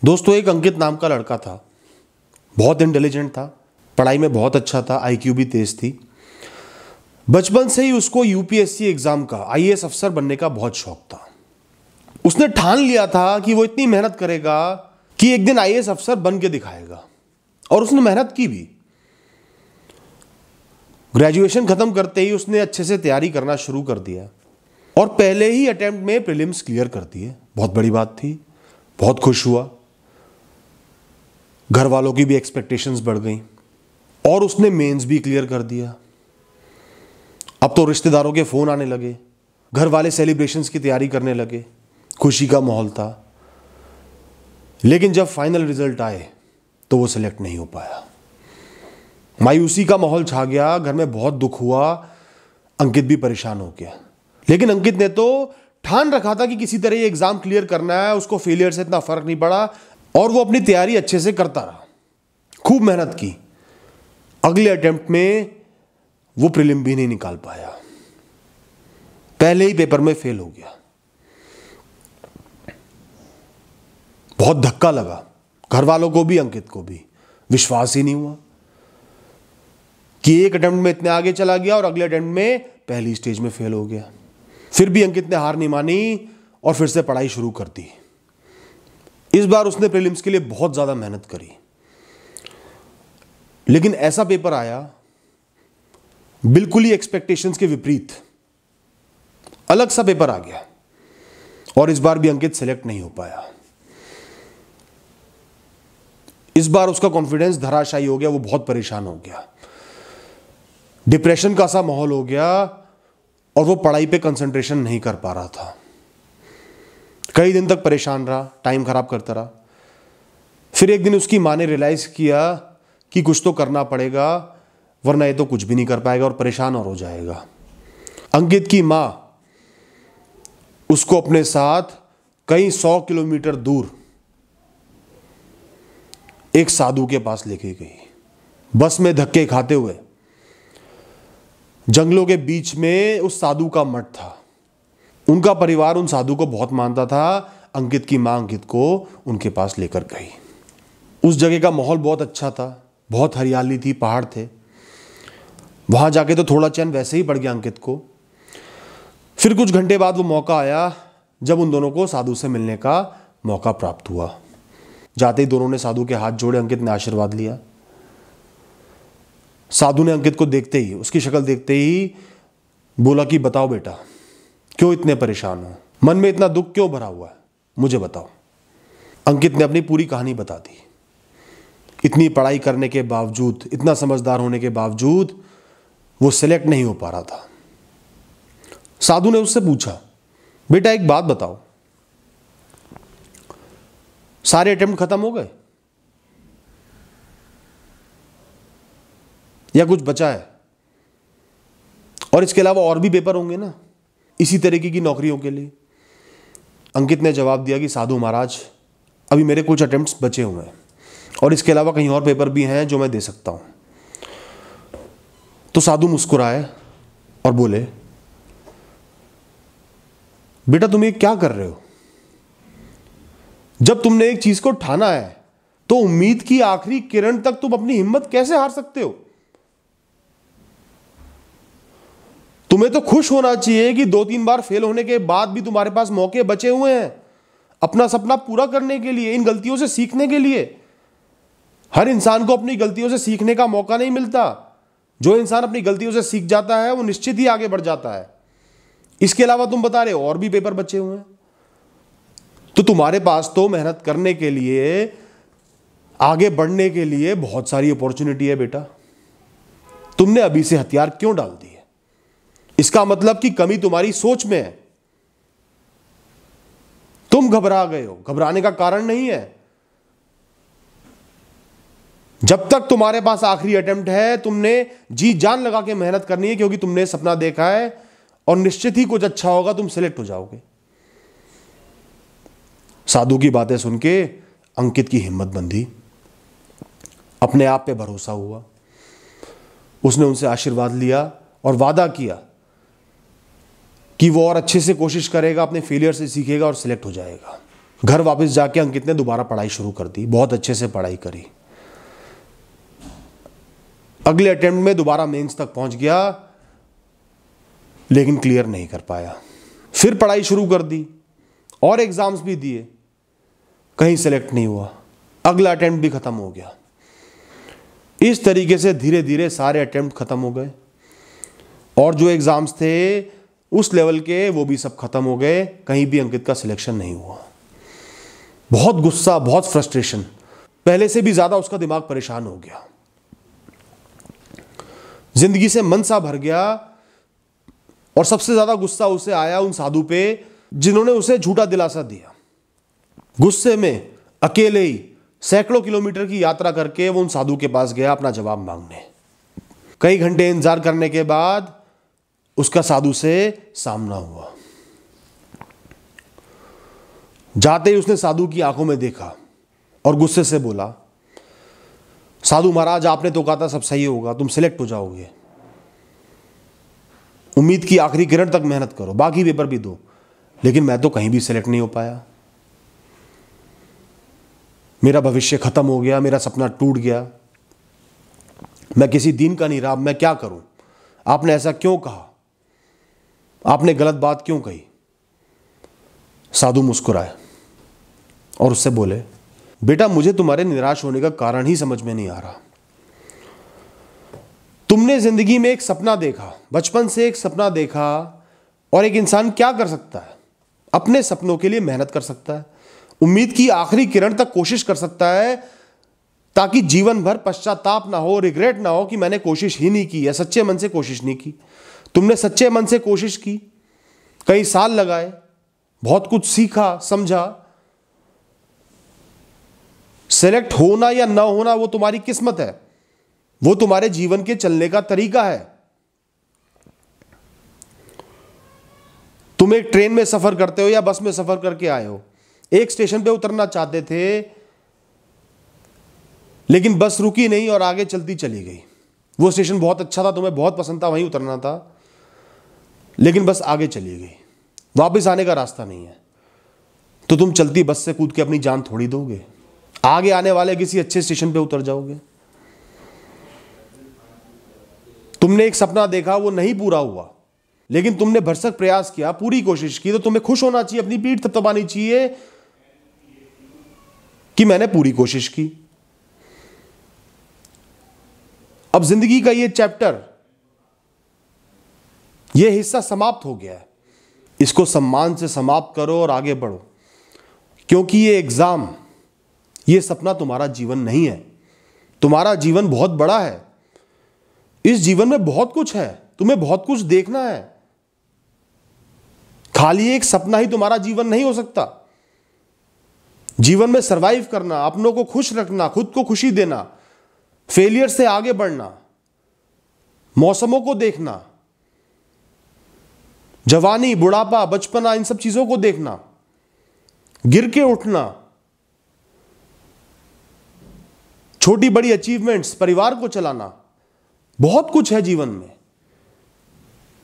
दोस्तों, एक अंकित नाम का लड़का था। बहुत इंटेलिजेंट था, पढ़ाई में बहुत अच्छा था, आईक्यू भी तेज थी। बचपन से ही उसको यूपीएससी एग्जाम का, आईएएस अफसर बनने का बहुत शौक था। उसने ठान लिया था कि वो इतनी मेहनत करेगा कि एक दिन आईएएस अफसर बन के दिखाएगा, और उसने मेहनत की भी। ग्रेजुएशन खत्म करते ही उसने अच्छे से तैयारी करना शुरू कर दिया और पहले ही अटेम्प्ट में प्रीलिम्स क्लियर कर दिए। बहुत बड़ी बात थी, बहुत खुश हुआ। घर वालों की भी एक्सपेक्टेशंस बढ़ गई और उसने मेंस भी क्लियर कर दिया। अब तो रिश्तेदारों के फोन आने लगे, घर वाले सेलिब्रेशंस की तैयारी करने लगे, खुशी का माहौल था। लेकिन जब फाइनल रिजल्ट आए तो वो सिलेक्ट नहीं हो पाया। मायूसी का माहौल छा गया, घर में बहुत दुख हुआ, अंकित भी परेशान हो गया। लेकिन अंकित ने तो ठान रखा था कि किसी तरह ये एग्जाम क्लियर करना है। उसको फेलियर से इतना फर्क नहीं पड़ा और वो अपनी तैयारी अच्छे से करता रहा, खूब मेहनत की। अगले अटेम्प्ट में वो प्रीलिम भी नहीं निकाल पाया, पहले ही पेपर में फेल हो गया। बहुत धक्का लगा, घर वालों को भी, अंकित को भी। विश्वास ही नहीं हुआ कि एक अटेम्प्ट में इतने आगे चला गया और अगले अटेम्प्ट में पहली स्टेज में फेल हो गया। फिर भी अंकित ने हार नहीं मानी और फिर से पढ़ाई शुरू कर दी। इस बार उसने प्रीलिम्स के लिए बहुत ज्यादा मेहनत करी, लेकिन ऐसा पेपर आया बिल्कुल ही एक्सपेक्टेशंस के विपरीत। अलग सा पेपर आ गया और इस बार भी अंकित सेलेक्ट नहीं हो पाया। इस बार उसका कॉन्फिडेंस धराशायी हो गया, वो बहुत परेशान हो गया। डिप्रेशन का सा माहौल हो गया और वो पढ़ाई पे कंसंट्रेशन नहीं कर पा रहा था। कई दिन तक परेशान रहा, टाइम खराब करता रहा। फिर एक दिन उसकी माँ ने रियलाइज किया कि कुछ तो करना पड़ेगा, वरना ये तो कुछ भी नहीं कर पाएगा और परेशान और हो जाएगा। अंकित की माँ उसको अपने साथ कई 100 किलोमीटर दूर एक साधु के पास लेके गई। बस में धक्के खाते हुए जंगलों के बीच में उस साधु का मठ था। उनका परिवार उन साधु को बहुत मानता था। अंकित की मां अंकित को उनके पास लेकर गई। उस जगह का माहौल बहुत अच्छा था, बहुत हरियाली थी, पहाड़ थे। वहां जाके तो थोड़ा चैन वैसे ही पड़ गया अंकित को। फिर कुछ घंटे बाद वो मौका आया जब उन दोनों को साधु से मिलने का मौका प्राप्त हुआ। जाते ही दोनों ने साधु के हाथ जोड़े, अंकित ने आशीर्वाद लिया। साधु ने अंकित को देखते ही, उसकी शक्ल देखते ही बोला कि बताओ बेटा, क्यों इतने परेशान हो, मन में इतना दुख क्यों भरा हुआ है, मुझे बताओ। अंकित ने अपनी पूरी कहानी बता दी। इतनी पढ़ाई करने के बावजूद, इतना समझदार होने के बावजूद वो सिलेक्ट नहीं हो पा रहा था। साधु ने उससे पूछा, बेटा एक बात बताओ, सारे अटेम्प्ट खत्म हो गए या कुछ बचा है? और इसके अलावा और भी पेपर होंगे ना इसी तरीके की नौकरियों के लिए? अंकित ने जवाब दिया कि साधु महाराज, अभी मेरे कुछ अटेम्प्ट्स बचे हुए हैं और इसके अलावा कहीं और पेपर भी हैं जो मैं दे सकता हूं। तो साधु मुस्कुराए और बोले, बेटा तुम ये क्या कर रहे हो? जब तुमने एक चीज को ठाना है तो उम्मीद की आखिरी किरण तक तुम अपनी हिम्मत कैसे हार सकते हो? तुम्हें तो खुश होना चाहिए कि 2-3 बार फेल होने के बाद भी तुम्हारे पास मौके बचे हुए हैं अपना सपना पूरा करने के लिए, इन गलतियों से सीखने के लिए। हर इंसान को अपनी गलतियों से सीखने का मौका नहीं मिलता। जो इंसान अपनी गलतियों से सीख जाता है वो निश्चित ही आगे बढ़ जाता है। इसके अलावा तुम बता रहे हो और भी पेपर बचे हुए हैं, तो तुम्हारे पास तो मेहनत करने के लिए, आगे बढ़ने के लिए बहुत सारी अपॉर्चुनिटी है बेटा। तुमने अभी से हथियार क्यों डाल दिए? इसका मतलब कि कमी तुम्हारी सोच में है। तुम घबरा गए हो, घबराने का कारण नहीं है। जब तक तुम्हारे पास आखिरी अटेम्प्ट है, तुमने जी जान लगा के मेहनत करनी है, क्योंकि तुमने सपना देखा है और निश्चित ही कुछ अच्छा होगा, तुम सिलेक्ट हो जाओगे। साधु की बातें सुन के अंकित की हिम्मत बंधी, अपने आप पे भरोसा हुआ। उसने उनसे आशीर्वाद लिया और वादा किया कि वो और अच्छे से कोशिश करेगा, अपने फेलियर से सीखेगा और सिलेक्ट हो जाएगा। घर वापस जाके अंकित ने दोबारा पढ़ाई शुरू कर दी, बहुत अच्छे से पढ़ाई करी। अगले अटेम्प्ट में दोबारा मेंस तक पहुंच गया, लेकिन क्लियर नहीं कर पाया। फिर पढ़ाई शुरू कर दी और एग्जाम्स भी दिए, कहीं सेलेक्ट नहीं हुआ। अगला अटेम्प्ट भी खत्म हो गया। इस तरीके से धीरे धीरे सारे अटेम्प्ट खत्म हो गए और जो एग्जाम्स थे उस लेवल के वो भी सब खत्म हो गए। कहीं भी अंकित का सिलेक्शन नहीं हुआ। बहुत गुस्सा, बहुत फ्रस्ट्रेशन, पहले से भी ज्यादा उसका दिमाग परेशान हो गया। जिंदगी से मन सा भर गया और सबसे ज्यादा गुस्सा उसे आया उन साधु पे जिन्होंने उसे झूठा दिलासा दिया। गुस्से में अकेले ही सैकड़ों किलोमीटर की यात्रा करके वो उन साधु के पास गया अपना जवाब मांगने। कई घंटे इंतजार करने के बाद उसका साधु से सामना हुआ। जाते ही उसने साधु की आंखों में देखा और गुस्से से बोला, साधु महाराज आपने तो कहा था सब सही होगा, तुम सिलेक्ट हो जाओगे। उम्मीद की आखिरी किरण तक मेहनत करो, बाकी पेपर भी दो, लेकिन मैं तो कहीं भी सिलेक्ट नहीं हो पाया। मेरा भविष्य खत्म हो गया, मेरा सपना टूट गया, मैं किसी दिन का नहीं रहा, मैं क्या करूं? आपने ऐसा क्यों कहा? आपने गलत बात क्यों कही? साधु मुस्कुराए और उससे बोले, बेटा मुझे तुम्हारे निराश होने का कारण ही समझ में नहीं आ रहा। तुमने जिंदगी में एक सपना देखा, बचपन से एक सपना देखा, और एक इंसान क्या कर सकता है? अपने सपनों के लिए मेहनत कर सकता है, उम्मीद की आखिरी किरण तक कोशिश कर सकता है, ताकि जीवन भर पश्चाताप ना हो, रिग्रेट ना हो कि मैंने कोशिश ही नहीं की या सच्चे मन से कोशिश नहीं की। तुमने सच्चे मन से कोशिश की, कई साल लगाए, बहुत कुछ सीखा, समझा। सेलेक्ट होना या ना होना वो तुम्हारी किस्मत है, वो तुम्हारे जीवन के चलने का तरीका है। तुम एक ट्रेन में सफर करते हो या बस में सफर करके आए हो, एक स्टेशन पे उतरना चाहते थे, लेकिन बस रुकी नहीं और आगे चलती चली गई। वो स्टेशन बहुत अच्छा था, तुम्हें बहुत पसंद था, वहीं उतरना था, लेकिन बस आगे चली गई, वापस आने का रास्ता नहीं है। तो तुम चलती बस से कूद के अपनी जान थोड़ी दोगे, आगे आने वाले किसी अच्छे स्टेशन पे उतर जाओगे। तुमने एक सपना देखा, वो नहीं पूरा हुआ, लेकिन तुमने भरसक प्रयास किया, पूरी कोशिश की, तो तुम्हें खुश होना चाहिए, अपनी पीठ थपथपानी चाहिए कि मैंने पूरी कोशिश की। अब जिंदगी का ये चैप्टर, ये हिस्सा समाप्त हो गया है। इसको सम्मान से समाप्त करो और आगे बढ़ो, क्योंकि ये एग्जाम, ये सपना तुम्हारा जीवन नहीं है। तुम्हारा जीवन बहुत बड़ा है, इस जीवन में बहुत कुछ है, तुम्हें बहुत कुछ देखना है। खाली एक सपना ही तुम्हारा जीवन नहीं हो सकता। जीवन में सरवाइव करना, अपनों को खुश रखना, खुद को खुशी देना, फेलियर से आगे बढ़ना, मौसमों को देखना, जवानी, बुढ़ापा, बचपना, इन सब चीजों को देखना, गिर के उठना, छोटी बड़ी अचीवमेंट्स, परिवार को चलाना, बहुत कुछ है जीवन में।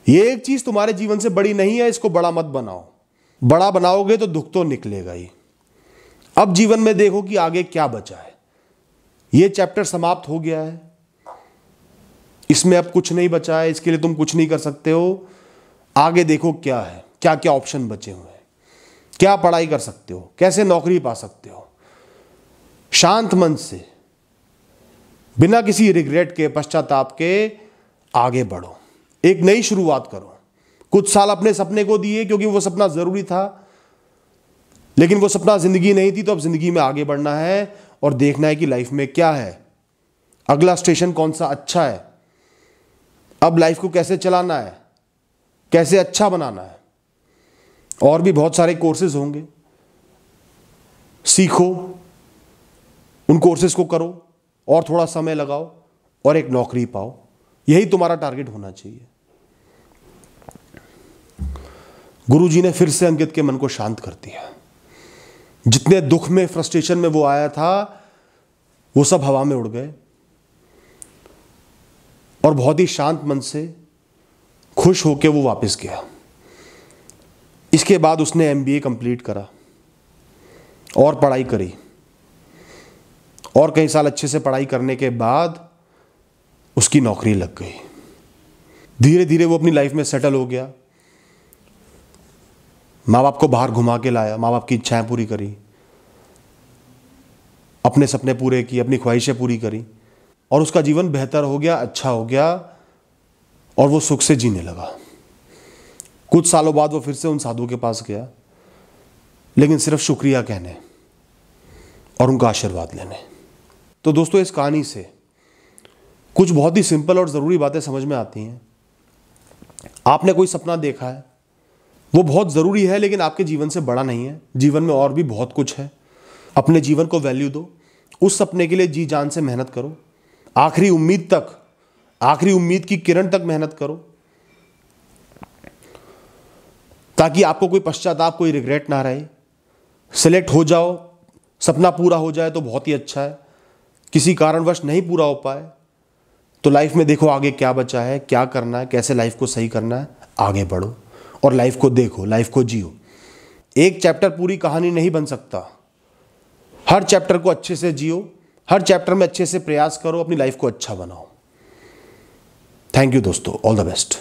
ये एक चीज तुम्हारे जीवन से बड़ी नहीं है, इसको बड़ा मत बनाओ। बड़ा बनाओगे तो दुख तो निकलेगा ही। अब जीवन में देखो कि आगे क्या बचा है। ये चैप्टर समाप्त हो गया है, इसमें अब कुछ नहीं बचा है, इसके लिए तुम कुछ नहीं कर सकते हो। आगे देखो क्या है, क्या क्या ऑप्शन बचे हुए हैं, क्या पढ़ाई कर सकते हो, कैसे नौकरी पा सकते हो। शांत मन से, बिना किसी रिग्रेट के, पश्चाताप के आगे बढ़ो, एक नई शुरुआत करो। कुछ साल अपने सपने को दिए क्योंकि वो सपना जरूरी था, लेकिन वो सपना जिंदगी नहीं थी। तो अब जिंदगी में आगे बढ़ना है और देखना है कि लाइफ में क्या है, अगला स्टेशन कौन सा अच्छा है, अब लाइफ को कैसे चलाना है, कैसे अच्छा बनाना है। और भी बहुत सारे कोर्सेज होंगे, सीखो, उन कोर्सेज को करो और थोड़ा समय लगाओ और एक नौकरी पाओ। यही तुम्हारा टारगेट होना चाहिए। गुरुजी ने फिर से अंकित के मन को शांत कर दिया। जितने दुख में, फ्रस्ट्रेशन में वो आया था, वो सब हवा में उड़ गए और बहुत ही शांत मन से, खुश होकर वो वापस गया। इसके बाद उसने MBA कंप्लीट करा और पढ़ाई करी, और कई साल अच्छे से पढ़ाई करने के बाद उसकी नौकरी लग गई। धीरे धीरे वो अपनी लाइफ में सेटल हो गया, माँ बाप को बाहर घुमा के लाया, माँ बाप की इच्छाएं पूरी करी, अपने सपने पूरे किए, अपनी ख्वाहिशें पूरी करी, और उसका जीवन बेहतर हो गया, अच्छा हो गया, और वो सुख से जीने लगा। कुछ सालों बाद वो फिर से उन साधुओं के पास गया, लेकिन सिर्फ शुक्रिया कहने और उनका आशीर्वाद लेने। तो दोस्तों, इस कहानी से कुछ बहुत ही सिंपल और ज़रूरी बातें समझ में आती हैं। आपने कोई सपना देखा है, वो बहुत ज़रूरी है, लेकिन आपके जीवन से बड़ा नहीं है। जीवन में और भी बहुत कुछ है। अपने जीवन को वैल्यू दो, उस सपने के लिए जी जान से मेहनत करो, आखिरी उम्मीद तक, आखिरी उम्मीद की किरण तक मेहनत करो, ताकि आपको कोई पश्चाताप, कोई रिग्रेट ना रहे। सिलेक्ट हो जाओ, सपना पूरा हो जाए तो बहुत ही अच्छा है। किसी कारणवश नहीं पूरा हो पाए तो लाइफ में देखो आगे क्या बचा है, क्या करना है, कैसे लाइफ को सही करना है, आगे बढ़ो और लाइफ को देखो, लाइफ को जियो। एक चैप्टर पूरी कहानी नहीं बन सकता। हर चैप्टर को अच्छे से जियो, हर चैप्टर में अच्छे से प्रयास करो, अपनी लाइफ को अच्छा बनाओ। थैंक यू दोस्तों, ऑल द बेस्ट।